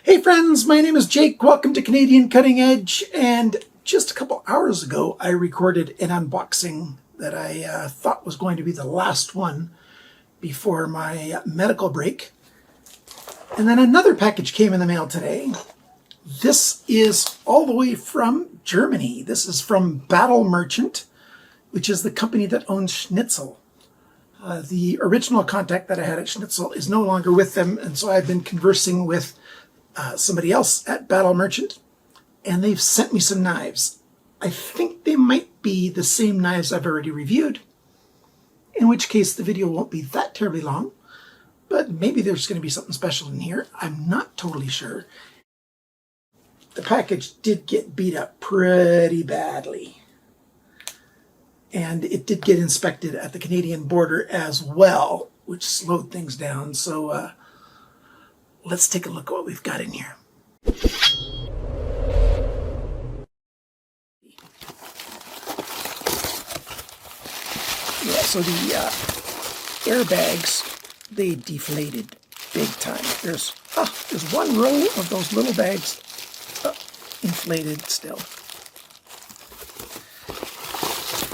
Hey friends, my name is Jake. Welcome to Canadian Cutting Edge. And just a couple hours ago, I recorded an unboxing that I thought was going to be the last one before my medical break. And then another package came in the mail today. This is all the way from Germany. This is from Battle Merchant, which is the company that owns Schnitzel. The original contact that I had at Schnitzel is no longer with them, and so I've been conversing with somebody else at Battle Merchant, and they've sent me some knives. I think they might be the same knives I've already reviewed, in which case the video won't be that terribly long, but maybe there's going to be something special in here. I'm not totally sure. The package did get beat up pretty badly, and it did get inspected at the Canadian border as well, which slowed things down. So let's take a look at what we've got in here. Yeah, so the airbags, they deflated big time. There's one row of those little bags inflated still.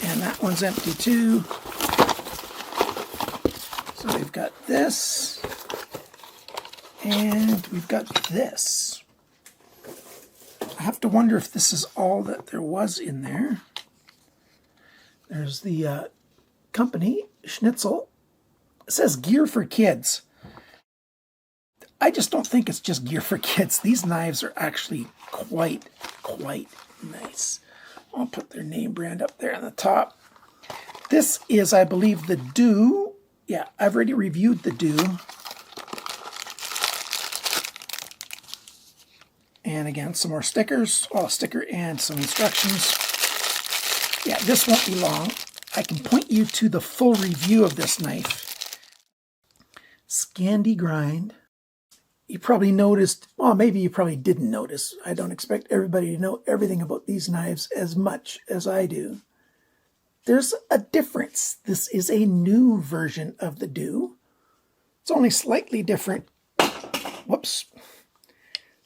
And that one's empty too. So we've got this. And we've got this. I have to wonder if this is all that there was in there. There's the company, Schnitzel. It says gear for kids. I just don't think it's just gear for kids. These knives are actually quite nice. I'll put their name brand up there on the top. This is, I believe, the Do. Yeah, I've already reviewed the Do. And again, some more stickers. Oh, a sticker and some instructions. Yeah, this won't be long. I can point you to the full review of this knife. Scandi grind. You probably noticed, well, maybe you probably didn't notice. I don't expect everybody to know everything about these knives as much as I do. There's a difference. This is a new version of the Do. It's only slightly different. Whoops.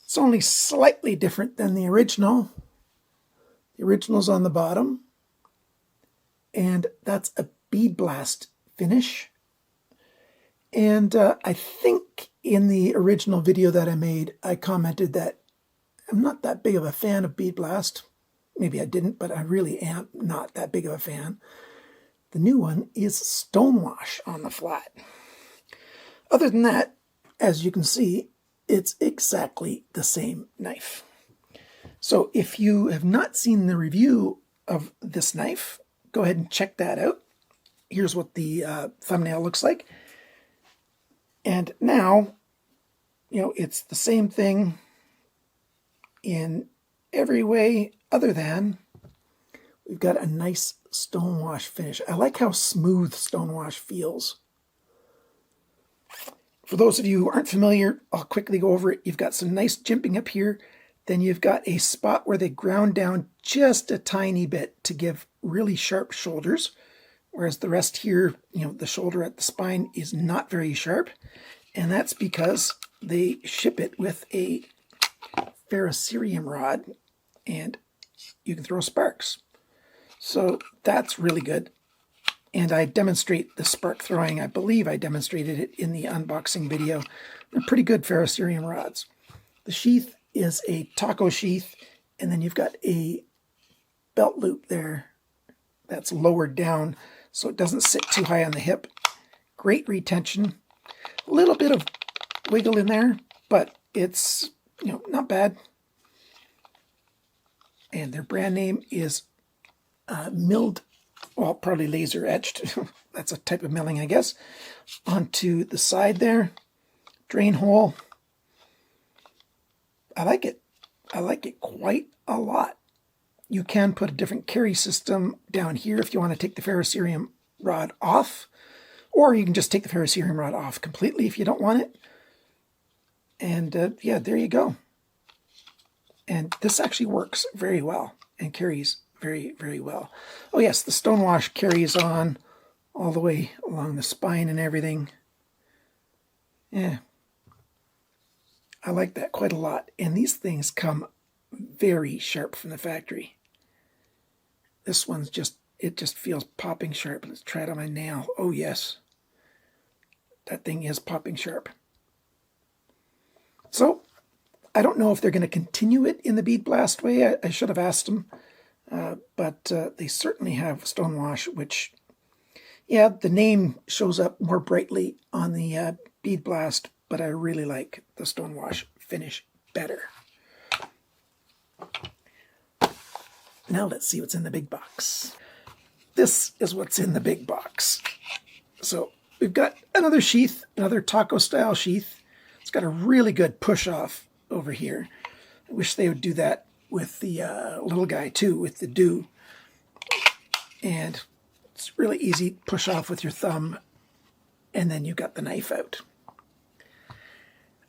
It's only slightly different than the original. The original's on the bottom. And that's a bead blast finish. And I think in the original video that I made, I commented that I'm not that big of a fan of bead blast. Maybe I didn't, but I really am not that big of a fan. The new one is Stonewash on the flat. Other than that, as you can see, it's exactly the same knife. So if you have not seen the review of this knife, go ahead and check that out. Here's what the thumbnail looks like. And now, you know, it's the same thing in every way other than we've got a nice Stonewash finish. I like how smooth Stonewash feels. For those of you who aren't familiar, I'll quickly go over it. You've got some nice jimping up here. Then you've got a spot where they ground down just a tiny bit to give really sharp shoulders. Whereas the rest here, you know, the shoulder at the spine is not very sharp. And that's because they ship it with a ferrocerium rod and you can throw sparks. So that's really good. And I demonstrate the spark throwing. I believe I demonstrated it in the unboxing video. They're pretty good ferrocerium rods. The sheath is a taco sheath, and then you've got a belt loop there that's lowered down so it doesn't sit too high on the hip. Great retention. A little bit of wiggle in there, but it's, you know, not bad. And their brand name is milled, well, probably laser etched. That's a type of milling, I guess. Onto the side there. Drain hole. I like it. I like it quite a lot. You can put a different carry system down here if you want to take the ferrocerium rod off. Or you can just take the ferrocerium rod off completely if you don't want it. And yeah, there you go. And this actually works very well and carries very well. Oh yes, the Stonewash carries on all the way along the spine and everything. Yeah, I like that quite a lot. And these things come very sharp from the factory. This one's just, it just feels popping sharp. Let's try it on my nail. Oh yes, that thing is popping sharp. So I don't know if they're going to continue it in the bead blast way. I should have asked them, but they certainly have Stonewash, which, yeah, the name shows up more brightly on the bead blast, but I really like the Stonewash finish better. Now let's see what's in the big box. This is what's in the big box. So we've got another sheath, another taco style sheath. It's got a really good push off over here. I wish they would do that with the little guy too, with the do. And it's really easy, push off with your thumb, and then you got the knife out.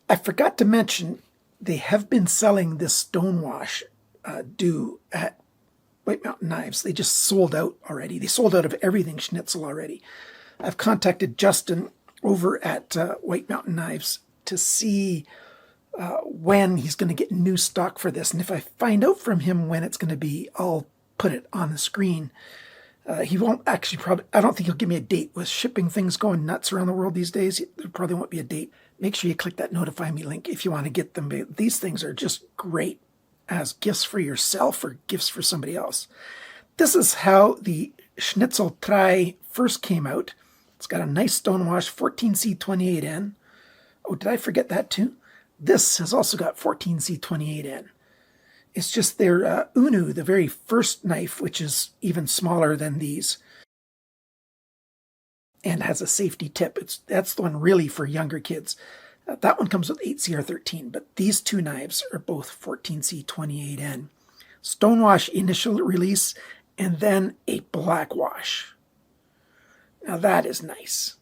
I forgot to mention, they have been selling this Stonewash do at White Mountain Knives. They just sold out already. They sold out of everything Schnitzel already. I've contacted Justin over at White Mountain Knives to see when he's going to get new stock for this. And if I find out from him when it's going to be, I'll put it on the screen. He won't actually I don't think he'll give me a date. With shipping things going nuts around the world these days, there probably won't be a date. Make sure you click that notify me link if you want to get them. These things are just great as gifts for yourself or gifts for somebody else. This is how the Schnitzel Tri first came out. It's got a nice Stonewash 14C28N. Oh, did I forget that too? This has also got 14C28N. It's just their Unu, the very first knife, which is even smaller than these, and has a safety tip. That's the one really for younger kids. That one comes with 8CR13, but these two knives are both 14C28N. Stonewash initial release, and then a blackwash. Now that is nice.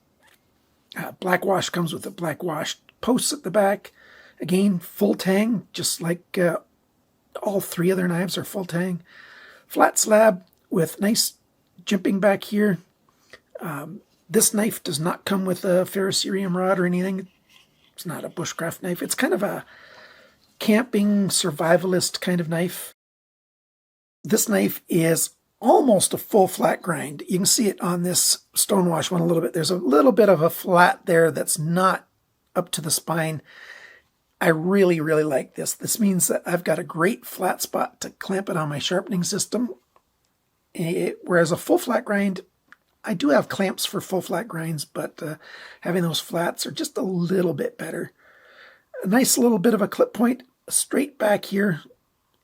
Blackwash comes with a blackwash posts at the back. Again, full tang, just like all three other knives are full tang. Flat slab with nice jimping back here. This knife does not come with a ferrocerium rod or anything. It's not a bushcraft knife. It's kind of a camping survivalist kind of knife. This knife is almost a full flat grind. You can see it on this Stonewash one a little bit. There's a little bit of a flat there that's not up to the spine. I really, really like this. This means that I've got a great flat spot to clamp it on my sharpening system. Whereas a full flat grind, I do have clamps for full flat grinds, but having those flats are just a little bit better. A nice little bit of a clip point straight back here,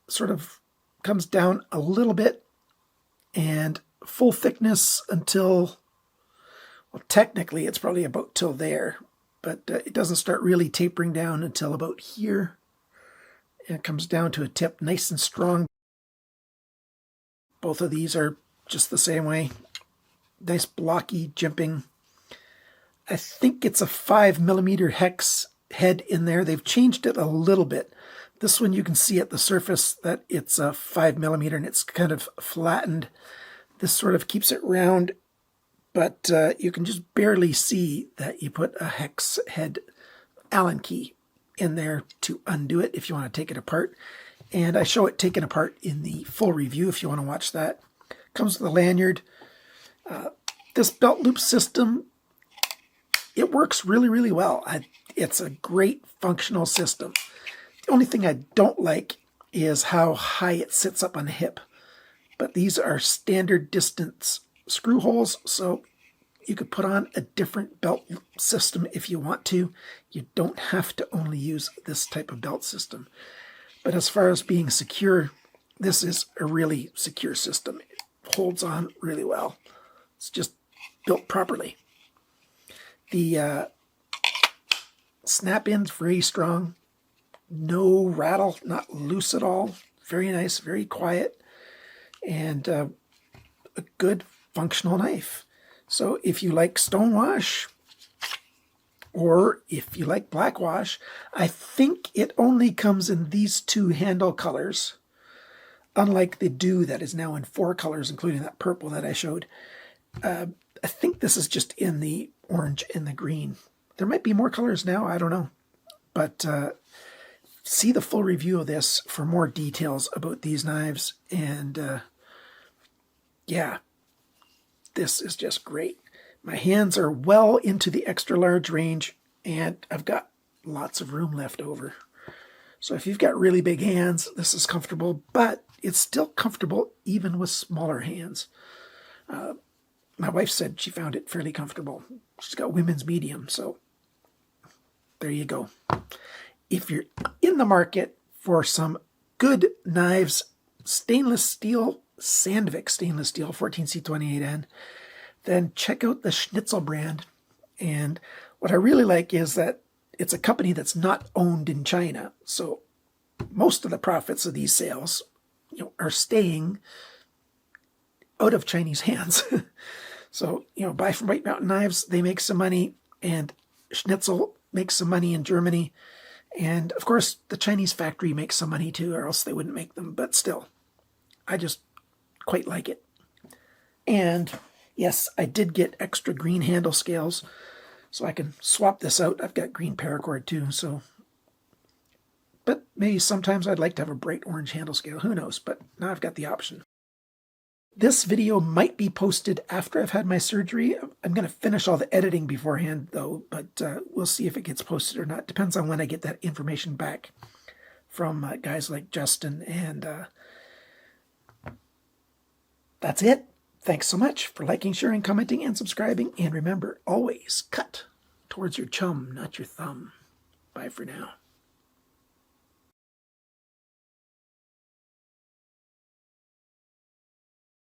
sort of comes down a little bit, and full thickness until, well, technically it's probably about till there, but it doesn't start really tapering down until about here. And it comes down to a tip, nice and strong. Both of these are just the same way. Nice blocky jimping. I think it's a 5mm hex head in there. They've changed it a little bit. This one you can see at the surface that it's a 5mm and it's kind of flattened. This sort of keeps it round, but you can just barely see that you put a hex head Allen key in there to undo it if you want to take it apart. And I show it taken apart in the full review if you want to watch that. Comes with a lanyard. This belt loop system, it works really, really well. It's a great functional system. The only thing I don't like is how high it sits up on the hip. But these are standard distance screw holes, so you could put on a different belt system if you want to. You don't have to only use this type of belt system. But as far as being secure, this is a really secure system. It holds on really well. It's just built properly. The snap-in's very strong. No rattle, not loose at all. Very nice, very quiet, and a good functional knife. So if you like Stonewash, or if you like Blackwash, I think it only comes in these two handle colors, unlike the Do that is now in 4 colors, including that purple that I showed. I think this is just in the orange and the green. There might be more colors now, I don't know. But see the full review of this for more details about these knives. And yeah, this is just great. My hands are well into the extra large range, and I've got lots of room left over. So if you've got really big hands, this is comfortable, but it's still comfortable even with smaller hands. My wife said she found it fairly comfortable. She's got women's medium, so there you go. If you're in the market for some good knives, stainless steel, Sandvik stainless steel 14C28N, then check out the Schnitzel brand. And what I really like is that it's a company that's not owned in China. So most of the profits of these sales, are staying out of Chinese hands. So, buy from White Mountain Knives, they make some money, and Schnitzel makes some money in Germany. And of course, the Chinese factory makes some money too, or else they wouldn't make them. But still, I just quite like it. And yes, I did get extra green handle scales, so I can swap this out. I've got green paracord too, so. But maybe sometimes I'd like to have a bright orange handle scale. Who knows? But now I've got the option. This video might be posted after I've had my surgery. I'm going to finish all the editing beforehand, though, but we'll see if it gets posted or not. Depends on when I get that information back from guys like Justin. And that's it. Thanks so much for liking, sharing, commenting, and subscribing. And remember, always cut towards your chum, not your thumb. Bye for now.